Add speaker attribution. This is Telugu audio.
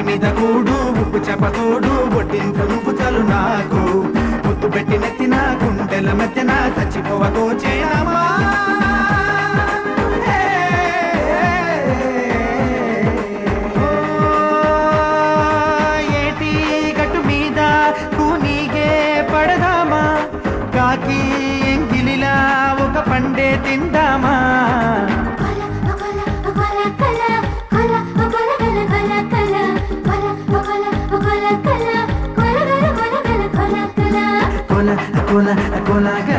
Speaker 1: మీద కూడు ఉప్పు చెప్పతోడు ఒడ్డించు నువ్వు చలు నాకు ముద్దు పెట్టి నెత్తిన గుండెల మధ్యన చచ్చిపోవతో చేయమా ఏటి గట్టు మీద కూనీగే పడదామా కాకి ఎంగిలిలా ఒక పండే తిందామా कोला कोला कोला